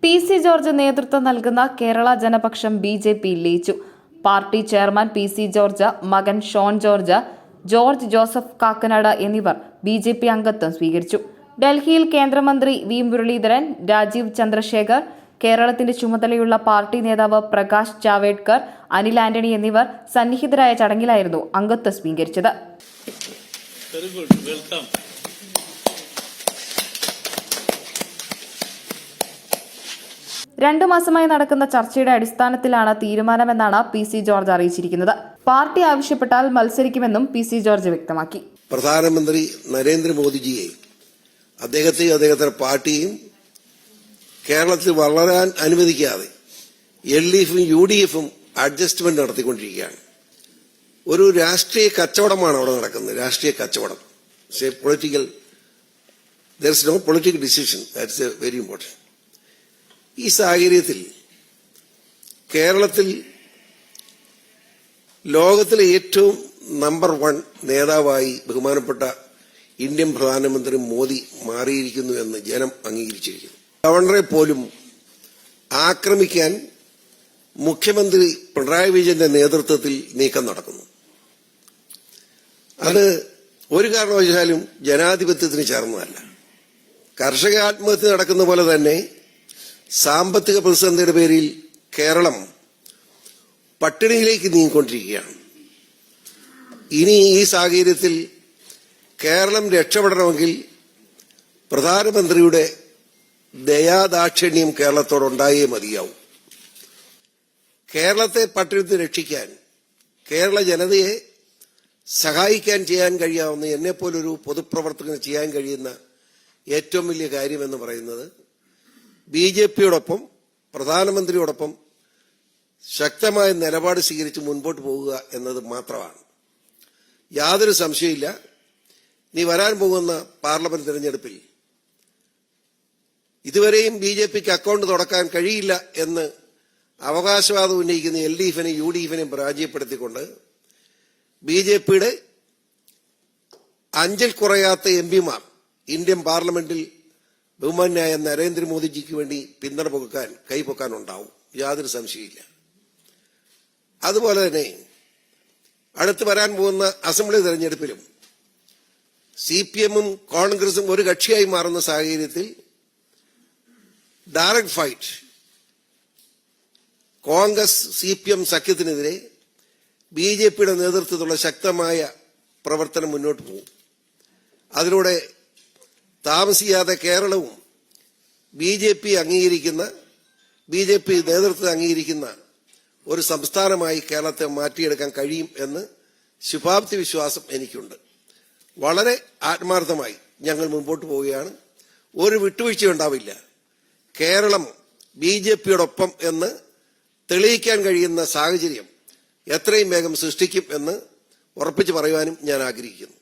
PC. George നേതൃത്വം നൽകുന്ന Kerala Janapaksham BJP. ലയിച്ചു. Party chairman PC. ജോർജ്, മകൻ ഷോൺ ജോർജ്, ജോർജ് ജോസഫ് കാക്കനാട് എന്നിവർ ബി.ജെ.പി. അംഗത്വം സ്വീകരിച്ചു. ഡൽഹിയിൽ കേന്ദ്രമന്ത്രി വി. മുരളീധരൻ, രാജീവ് ചന്ദ്രശേഖർ, കേരളത്തിന്റെ ചുമതലയുള്ള പാർട്ടി നേതാവ് പ്രകാശ് ജാവേദ്കർ, അനിൽ ആന്റണി എന്നിവർ സന്നിഹിതരായ ചടങ്ങിലായിരുന്നു അംഗത്വം സ്വീകരിച്ചത്. 2 മാസമായി നടക്കുന്ന ചർച്ചയുടെ അടിസ്ഥാനത്തിലാണ് തീരുമാനമെന്നാണ് പി.സി. ജോർജ് അറിയിച്ചിരിക്കുന്നത്. പാർട്ടി ആവശ്യപ്പെട്ടാൽ മത്സരിക്കുമെന്നും പി.സി. ജോർജ് വ്യക്തമാക്കി. പ്രധാനമന്ത്രി നരേന്ദ്രമോദിജിയെ അദ്ദേഹത്തെയും അദ്ദേഹത്തിന്റെ പാർട്ടിയും കേരളത്തിൽ വളരാൻ അനുവദിക്കാതെ എൽ.ഡി.എഫും യു.ഡി.എഫും അഡ്ജസ്റ്റ്മെന്റ് നടത്തിക്കൊണ്ടിരിക്കുകയാണ്. ഒരു രാഷ്ട്രീയ കച്ചവടമാണ് അവിടെ നടക്കുന്നത്. രാഷ്ട്രീയ കച്ചവടം. there is no political decision. That's very important. ഈ സാഹചര്യത്തിൽ കേരളത്തിൽ ലോകത്തിലെ ഏറ്റവും നമ്പർ 1 നേതാവായി ബഹുമാനപ്പെട്ട ഇന്ത്യൻ പ്രധാനമന്ത്രി മോദി മാറിയിരിക്കുന്നു എന്ന് ജനം അംഗീകരിച്ചിരിക്കുന്നു. ഗവർണറെ പോലും ആക്രമിക്കാൻ മുഖ്യമന്ത്രി പിണറായി വിജയന്റെ നേതൃത്വത്തിൽ നീക്കം നടക്കുന്നു. അത് ഒരു കാരണവശാലും ജനാധിപത്യത്തിന് ചേർന്നതല്ല. കർഷക ആത്മഹത്യ നടക്കുന്ന പോലെ തന്നെ സാമ്പത്തിക പ്രതിസന്ധിയുടെ പേരിൽ കേരളം പട്ടിണിയിലേക്ക് നീങ്ങിക്കൊണ്ടിരിക്കുകയാണ്. ഇനി ഈ സാഹചര്യത്തിൽ കേരളം രക്ഷപ്പെടണമെങ്കിൽ പ്രധാനമന്ത്രിയുടെ ദയാദാക്ഷിണ്യം കേരളത്തോടുണ്ടായേ മതിയാവും. കേരളത്തെ പട്ടിണി രക്ഷിക്കാൻ, കേരള ജനതയെ സഹായിക്കാൻ ചെയ്യാൻ കഴിയാവുന്ന എന്നെപ്പോലൊരു പൊതുപ്രവർത്തകന് ചെയ്യാൻ കഴിയുന്ന ഏറ്റവും വലിയ കാര്യമെന്ന് പറയുന്നത് ബി.ജെ.പിയോടൊപ്പം പ്രധാനമന്ത്രിയോടൊപ്പം ശക്തമായ നിലപാട് സ്വീകരിച്ച് മുൻപോട്ട് പോകുക എന്നത് മാത്രമാണ്. യാതൊരു സംശയമില്ല, ഇനി വരാൻ പോകുന്ന പാർലമെന്റ് തെരഞ്ഞെടുപ്പിൽ ഇതുവരെയും ബി.ജെ.പിക്ക് അക്കൗണ്ട് തുറക്കാൻ കഴിയില്ല എന്ന് അവകാശവാദം ഉന്നയിക്കുന്ന എൽ.ഡി.എഫിനെയും യു.ഡി.എഫിനെയും പരാജയപ്പെടുത്തിക്കൊണ്ട് ബി.ജെ.പിയുടെ 5-ൽ കുറയാത്ത എംപിമാർ ഇന്ത്യൻ പാർലമെന്റിൽ ബഹുമാന്യായ നരേന്ദ്രമോദിജിക്ക് വേണ്ടി പിന്തുണ പൊക്കാൻ കൈപൊക്കാനുണ്ടാവും. യാതൊരു സംശയമില്ല. അതുപോലെ തന്നെ അടുത്ത് വരാൻ പോകുന്ന അസംബ്ലി തെരഞ്ഞെടുപ്പിലും CPM-ഉം കോൺഗ്രസും ഒരു കക്ഷിയായി മാറുന്ന സാഹചര്യത്തിൽ ഡയറക്ട് ഫൈറ്റ് കോൺഗ്രസ് CPM സഖ്യത്തിനെതിരെ ബി.ജെ.പിയുടെ നേതൃത്വത്തിലുള്ള ശക്തമായ പ്രവർത്തനം മുന്നോട്ട് പോകും. അതിലൂടെ താമസിയാതെ കേരളവും ബി.ജെ.പി. നേതൃത്വത്തെ അംഗീകരിക്കുന്ന ഒരു സംസ്ഥാനമായി കേരളത്തെ മാറ്റിയെടുക്കാൻ കഴിയും എന്ന് ശുഭാപ്തി വിശ്വാസം എനിക്കുണ്ട്. വളരെ ആത്മാർത്ഥമായി ഞങ്ങൾ മുമ്പോട്ട് പോവുകയാണ്. ഒരു വിട്ടുവീഴ്ചയുണ്ടാവില്ല. കേരളം ബി.ജെ.പിയോടൊപ്പം എന്ന് തെളിയിക്കാൻ കഴിയുന്ന സാഹചര്യം എത്രയും വേഗം സൃഷ്ടിക്കും എന്ന് ഉറപ്പിച്ചു പറയുവാനും ഞാൻ ആഗ്രഹിക്കുന്നു.